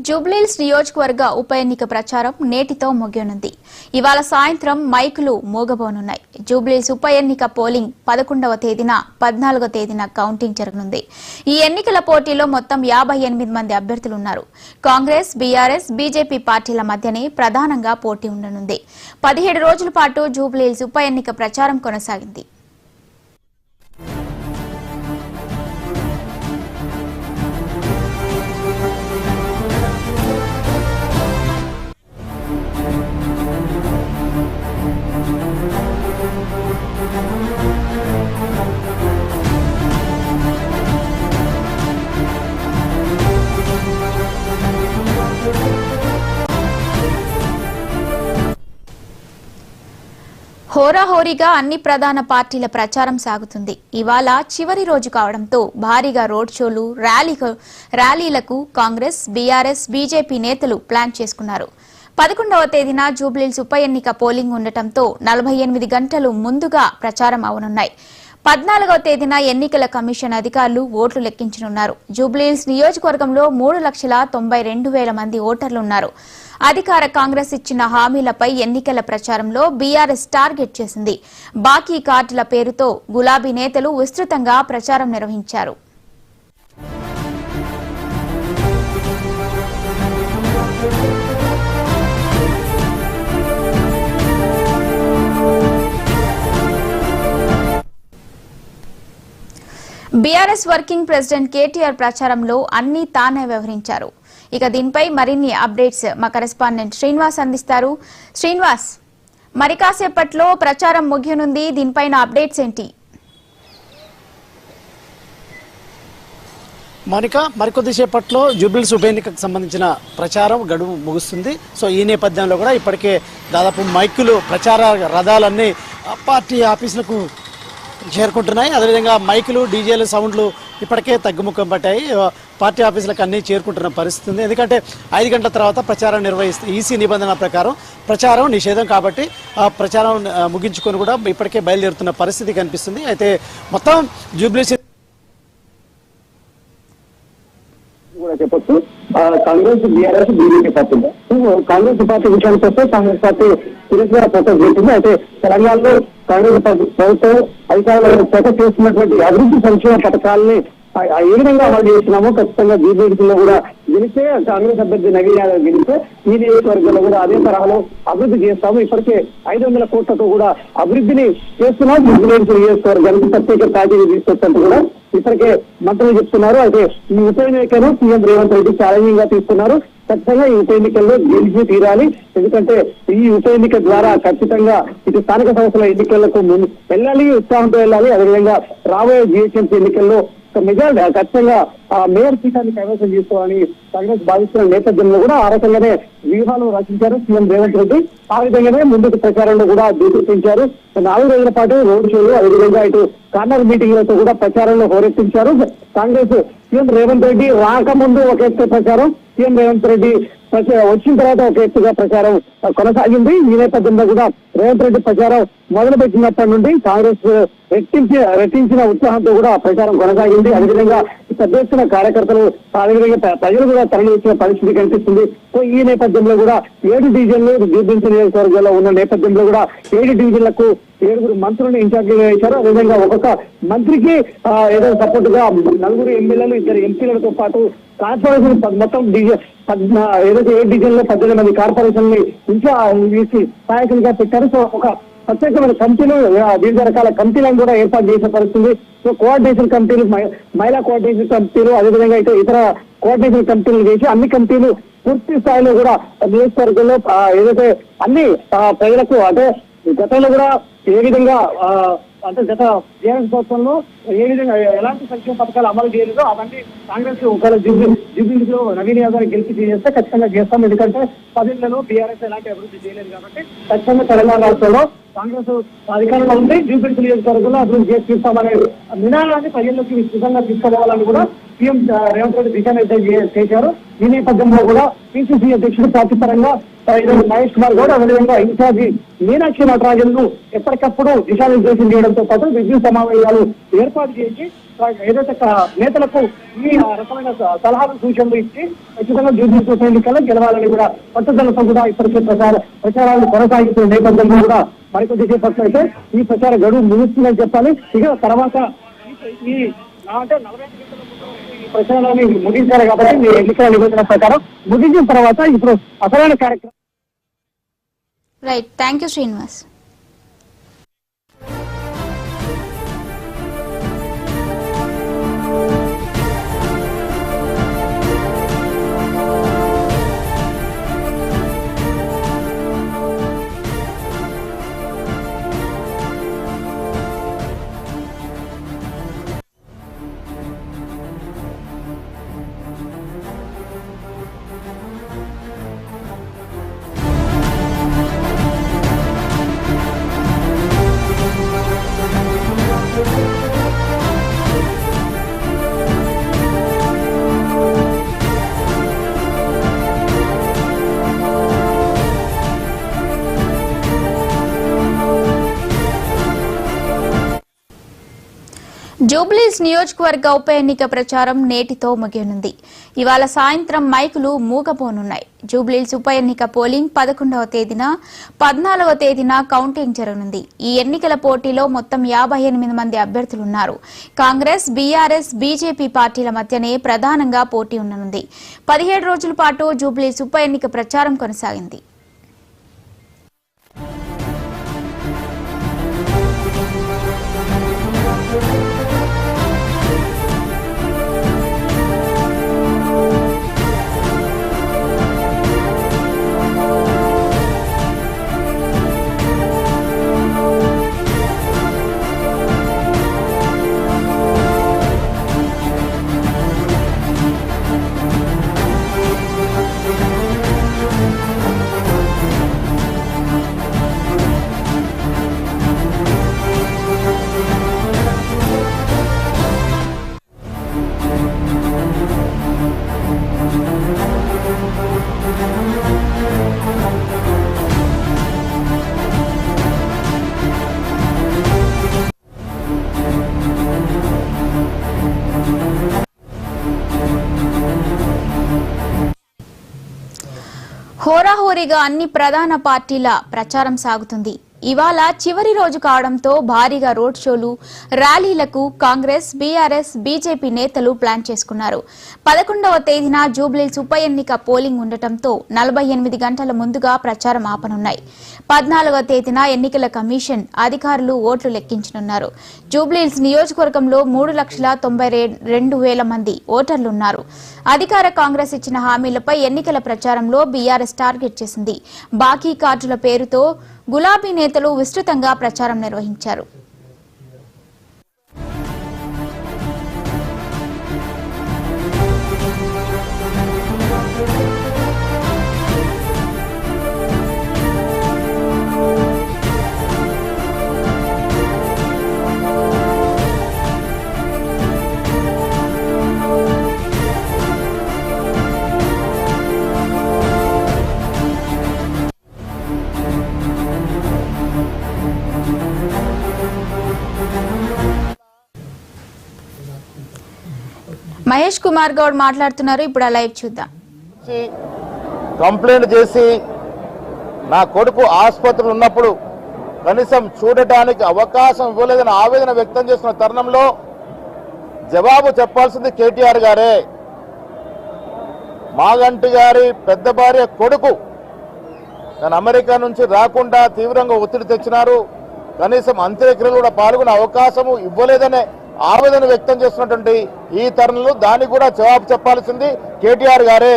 జూబ్లీహిల్స్ నియోజకవర్గ ఉప ఎన్నిక ప్రచారం నేటితో ముగియనుంది. ఇవాళ సాయంత్రం మైకులు మోగబోనున్నాయి. జూబ్లీహిల్స్ ఉప ఎన్నిక పోలింగ్ 11వ తేదీన 14వ తేదీన కౌంటింగ్ జరగనుంది. ఈ ఎన్నికల పోటీలో మొత్తం 58 మంది అభ్యర్థులున్నారు. కాంగ్రెస్, బీఆర్ఎస్, బీజేపీ పార్టీల మధ్యనే ప్రధానంగా పోటీ ఉండనుంది. 17 రోజుల పాటు జూబ్లీహిల్స్ ఉప ఎన్నిక ప్రచారం కొనసాగింది. హోరాహోరీగా అన్ని ప్రధాన పార్టీల ప్రచారం సాగుతుంది. ఇవాళ చివరి రోజు కావడంతో భారీగా రోడ్ షోలు, ర్యాలీలకు కాంగ్రెస్, బీఆర్ఎస్, బీజేపీ నేతలు ప్లాన్ చేసుకున్నారు. 11వ తేదీన జూబ్లీహిల్స్ ఉప ఎన్నిక పోలింగ్ ఉండటంతో 48 గంటలు ముందుగా ప్రచారం అవనున్నాయి. 14వ తేదీన ఎన్నికల కమిషన్ అధికారులు ఓట్లు లెక్కించనున్నారు. జూబ్లీహిల్స్ నియోజకవర్గంలో 3,92,000 మంది ఓటర్లున్నారు. అధికార కాంగ్రెస్ ఇచ్చిన హామీలపై ఎన్నికల ప్రచారంలో బీఆర్ఎస్ టార్గెట్ చేసింది. బాకీ కార్డుల పేరుతో గులాబీ నేతలు విస్తృతంగా ప్రచారం నిర్వహించారు. బీఆర్ఎస్ వర్కింగ్ ప్రెసిడెంట్ కేటీఆర్ ప్రచారంలో అన్ని తానే వ్యవహరించారు. ఇక దీనిపై మరిన్ని అప్డేట్స్ మా కరెస్పాండెంట్ శ్రీనివాస్ అందిస్తారు. శ్రీనివాస్, మరి కాసేపట్లో ప్రచారం ముగియనుంది. దీనిపైన అప్డేట్స్ ఏంటి? మరికొద్దిసేపట్లో జూబ్లీహిల్స్ ఉప ఎన్నికకు సంబంధించిన ప్రచారం గడువు ముగుస్తుంది. సో ఈ నేపథ్యంలో కూడా ఇప్పటికే దాదాపు మైకులు, ప్రచార రథాలన్నీ పార్టీ ఆఫీసులకు చేరుకుంటున్నాయి. అదేవిధంగా మైకులు, డీజేలు సౌండ్లు ఇప్పటికే తగ్గుముఖం పట్టాయి. పార్టీ ఆఫీసులకు అన్ని చేరుకుంటున్న పరిస్థితి ఉంది. ఎందుకంటే 5 గంటల తర్వాత ప్రచారం నిర్వహిస్తే ఈసీ నిబంధనల ప్రకారం ప్రచారం నిషేధం కాబట్టి ప్రచారం ముగించుకొని కూడా ఇప్పటికే బయలుదేరుతున్న పరిస్థితి కనిపిస్తుంది. అయితే మొత్తం జూబ్లీహిల్స్ చెప్పొచ్చు Congress, BRS, BJP party. Congress party విషయానికి వస్తే కాంగ్రెస్ పార్టీ సీరియస్ గా ఫోకస్ చేసింది. అయితే తెలంగాణలో కాంగ్రెస్ ప్రభుత్వం అధికారులు ఫోకస్ చేస్తున్నటువంటి అభివృద్ధి సంక్షేమ పథకాలని ఏ విధంగా అమలు చేస్తున్నామో ఖచ్చితంగా జూబ్లీహిల్స్ లో కూడా గెలిస్తే, కాంగ్రెస్ అభ్యర్థి నవీన్ యాదవ్ గెలిస్తే ఈ నియోజకవర్గంలో కూడా అదే తరహాలో అభివృద్ధి చేస్తాము. ఇప్పటికే 500 కోట్లతో కూడా అభివృద్ధిని చేస్తున్నాం. జూబ్లీహిల్స్ నియోజకవర్గానికి ప్రత్యేక ప్యాకేజీ తీసుకొచ్చినట్టు కూడా ఇప్పటికే మంత్రులు చెప్తున్నారు. అయితే ఈ ఉప ఎన్నికను సీఎం రేవంత్ రెడ్డి ఛాలెంజింగ్ గా తీసుకున్నారు. ఖచ్చితంగా ఈ ఉప ఎన్నికల్లో గెలిచి తీరాలి. ఎందుకంటే ఈ ఉప ఎన్నిక ద్వారా ఖచ్చితంగా ఇటు స్థానిక సంస్థల ఎన్నికలకు వెళ్ళాలి, ఉత్సాహంతో వెళ్ళాలి. అదేవిధంగా రాబోయే జీహెచ్ఎంసీ ఎన్నికల్లో మెజారిటీ ఖచ్చితంగా మేయర్ సీటాన్ని కైవసం చేసుకోవాలని కాంగ్రెస్ భావిస్తున్న నేపథ్యంలో కూడా ఆ రకంగానే వ్యూహాలు రచించారు సీఎం రేవంత్ రెడ్డి. ఆ విధంగానే ముందుకు ప్రచారంలో కూడా దూసుకొచ్చారు. 4 రోజుల పాటు రోడ్ షోలు, అదేవిధంగా ఇటు కార్నర్ మీటింగ్లతో కూడా ప్రచారంలో హోరెత్తించారు. కాంగ్రెస్ సీఎం రేవంత్ రెడ్డి రాకముందు ఒక ఎత్తు ప్రచారం, సీఎం రేవంత్ రెడ్డి వచ్చిన తర్వాత ఒక ఎత్తుగా ప్రచారం కొనసాగింది. ఈ నేపథ్యంలో కూడా రేవంత్ రెడ్డి ప్రచారం మొదలుపెట్టినప్పటి నుండి కాంగ్రెస్ రెట్టించిన ఉత్సాహంతో కూడా ప్రచారం కొనసాగింది. అదేవిధంగా పెద్ద ఎత్తున కార్యకర్తలు, అదేవిధంగా ప్రజలు కూడా తరలి వచ్చిన పరిస్థితి కనిపిస్తుంది. సో ఈ నేపథ్యంలో కూడా 7 డివిజన్లు జూబ్లీహిల్స్ నియోజకవర్గంలో ఉన్న నేపథ్యంలో కూడా 7 డివిజన్లకు 7 మంత్రులను ఇన్ఛార్జిగా వేశారు. అదేవిధంగా ఒక్కొక్క మంత్రికి ఏదో సపోర్ట్ గా 4 ఎమ్మెల్యేలు, 2 ఎంపీలతో పాటు కార్పొరేషన్ మొత్తం ఏదైతే 7 డివిజన్లో 18 మంది కార్పొరేషన్ ని వేసి సహాయకులుగా పెట్టారు. సో ఒక ప్రత్యేకమైన కమిటీలు, వివిధ రకాల కమిటీలను కూడా ఏర్పాటు చేసే పరిస్థితుంది. సో కోఆర్డినేషన్ కమిటీలు, మహిళా కోఆర్డినేషన్ కమిటీలు, అదేవిధంగా అయితే ఇతర కోఆర్డినేషన్ కమిటీలు చేసి అన్ని కమిటీలు పూర్తి స్థాయిలో కూడా నియోజకవర్గంలో ఏదైతే అన్ని ప్రజలకు అంటే గతంలో కూడా ఏ విధంగా అంటే గత టీఆర్ఎస్ ప్రభుత్వంలో ఏ విధంగా ఎలాంటి సంక్షేమ పథకాలు అమలు చేయలేదో అవన్నీ కాంగ్రెస్ ఒకవేళ జూబ్లీహిల్స్ లో నవీన్ యాదవ్ గెలిచి చేస్తే ఖచ్చితంగా చేస్తాం. ఎందుకంటే 10 ఏళ్లలో బీఆర్ఎస్ ఎలాంటి అభివృద్ధి చేయలేదు కాబట్టి ఖచ్చితంగా తెలంగాణ రాష్ట్రంలో కాంగ్రెస్ అధికారంలో ఉంది. జూబ్లీహిల్స్ నియోజకవర్గంలో అభివృద్ధి చేసి తీస్తామనే నినాదాన్ని ప్రజల్లోకి విస్తృతంగా తీసుకోవాలని కూడా సీఎం రేవంత్ రెడ్డి దిశానిర్దేశం చేశారు. ఈ నేపథ్యంలో కూడా పిసిసి అధ్యక్షుడు పార్టీ పరంగా మహేష్ కుమార్ గౌడ్, అదేవిధంగా ఇన్ఛార్జి మీనాక్షి నటరాజన్ ను ఎప్పటికప్పుడు దిశానిర్దేశం చేయడంతో పాటు విద్యుత్ సమావేశాలు ఏర్పాటు చేసి ఏదైతే నేతలకు ఈ రకమైన సలహాలు సూచనలు ఇచ్చి ఖచ్చితంగా జూబ్లీహిల్స్ ఉప ఎన్నికల్లో గెలవాలని కూడా పట్టుదలతో కూడా ఇప్పటికే ప్రచారాలు కొనసాగుతున్న నేపథ్యంలో కూడా మరికొద్ది సేపట్లో అయితే ఈ ప్రచార గడువు ముగుస్తుందని చెప్పాలి. ఇక తర్వాత ఈ అంటే 45 గంటల ముందు ఈ ప్రచారాన్ని ముగించారు కాబట్టి మీ ఎన్నికల నిబంధన ప్రకారం ముగించిన తర్వాత ఇప్పుడు అసలైన కార్యక్రమం. Right, thank you Srinivas. Jubilee Hills నియోజకవర్గ ఉప ఎన్నిక ప్రచారం నేటితో ముగియనుంది. ఇవాళ సాయంత్రం మైకులు మూగపోనున్నాయి. జూబ్లీహిల్స్ ఉప ఎన్నిక పోలింగ్ 11వ తేదీన, 14వ తేదీన కౌంటింగ్ జరగనుంది. ఈ ఎన్నికల పోటీలో మొత్తం 58 మంది అభ్యర్థులున్నారు. కాంగ్రెస్, బీఆర్ఎస్, బీజేపీ పార్టీల మధ్యనే ప్రధానంగా పోటీ ఉండనుంది. 17 రోజుల పాటు జూబ్లీహిల్స్ ఉప ఎన్నిక ప్రచారం కొనసాగింది. హోరాహోరీగా అన్ని ప్రధాన పార్టీల ప్రచారం సాగుతుంది. ఇవాళ చివరి రోజు కావడంతో భారీగా రోడ్ షోలు, ర్యాలీలకు కాంగ్రెస్, బీఆర్ఎస్, బీజేపీ నేతలు ప్లాన్ చేసుకున్నారు. 11వ తేదీన జూబ్లీహిల్స్ ఉప ఎన్నిక పోలింగ్ ఉండటంతో 48 గంటల ముందుగా ప్రచారం ఆపనున్నాయి. 14వ తేదీన ఎన్నికల కమిషన్ అధికారులు ఓట్లు లెక్కించనున్నారు. జూబ్లీహిల్స్ నియోజకవర్గంలో 3,92,000 మంది ఓటర్లున్నారు. అధికార కాంగ్రెస్ ఇచ్చిన హామీలపై ఎన్నికల ప్రచారంలో బీఆర్ఎస్ టార్గెట్ చేసింది. బాకీ కార్డుల పేరుతో గులాబీ నేతలు విస్తృతంగా ప్రచారం నిర్వహించారు. మహేష్ కుమార్ గౌడ్ మాట్లాడుతున్నారు. ఇప్పుడు ఆ లైవ్ చూద్దాం. కంప్లైంట్ చేసి నా కొడుకు ఆసుపత్రిలో ఉన్నప్పుడు కనీసం చూడటానికి అవకాశం ఇవ్వలేదని ఆవేదన వ్యక్తం చేస్తున్న తరుణంలో జవాబు చెప్పాల్సింది కేటీఆర్ గారే. మాగంటి గారి పెద్ద భార్య కొడుకు తను అమెరికా నుంచి రాకుండా తీవ్రంగా ఒత్తిడి తెచ్చినారు. కనీసం అంత్యక్రియలు కూడా పాల్గొనే అవకాశము ఇవ్వలేదనే ఆవేదన వ్యక్తం చేస్తున్నటువంటి ఈ తరుణంలో దానికి కూడా జవాబు చెప్పాల్సింది కేటీఆర్ గారే.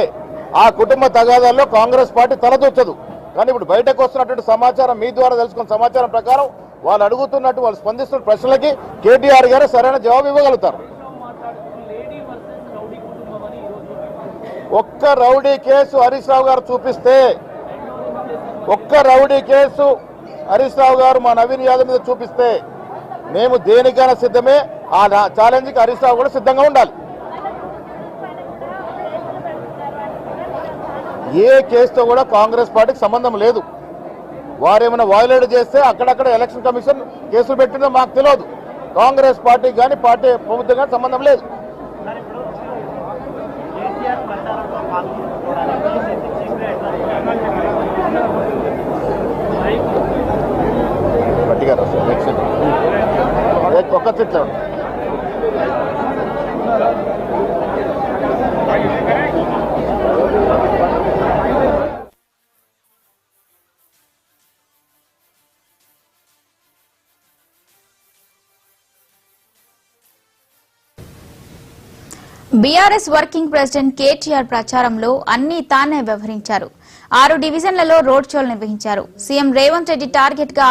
ఆ కుటుంబ తగాదాల్లో కాంగ్రెస్ పార్టీ తలదూచదు. కానీ ఇప్పుడు బయటకు వస్తున్నటువంటి సమాచారం, మీ ద్వారా తెలుసుకున్న సమాచారం ప్రకారం వాళ్ళు అడుగుతున్నట్టు, వాళ్ళు స్పందిస్తున్న ప్రశ్నలకి కేటీఆర్ గారు సరైన జవాబు ఇవ్వగలుగుతారు. ఒక్క రౌడీ కేసు హరీష్ రావు గారు చూపిస్తే, ఒక్క రౌడీ కేసు హరీష్ రావు గారు మా నవీన్ యాదవ్ మీద చూపిస్తే మేము దేనికైనా సిద్ధమే. ఆ ఛాలెంజ్కి హరీష్ రావు కూడా సిద్ధంగా ఉండాలి. ఏ కేసుతో కూడా కాంగ్రెస్ పార్టీకి సంబంధం లేదు. వారు ఏమైనా వయోలేట్ చేస్తే అక్కడక్కడ ఎలక్షన్ కమిషన్ కేసులు పెట్టిందో మాకు తెలియదు. కాంగ్రెస్ పార్టీకి కానీ పార్టీ ప్రభుత్వం కానీ సంబంధం లేదు. గట్టిగా ఒక్క చెట్లు బీఆర్ఎస్ వర్కింగ్ ప్రెసిడెంట్ కేటీఆర్ ప్రచారంలో అన్ని తానే వ్యవహరించారు. 6 డివిజన్లలో రోడ్ షోలు నిర్వహించారు. సీఎం రేవంత్ రెడ్డి టార్గెట్ గా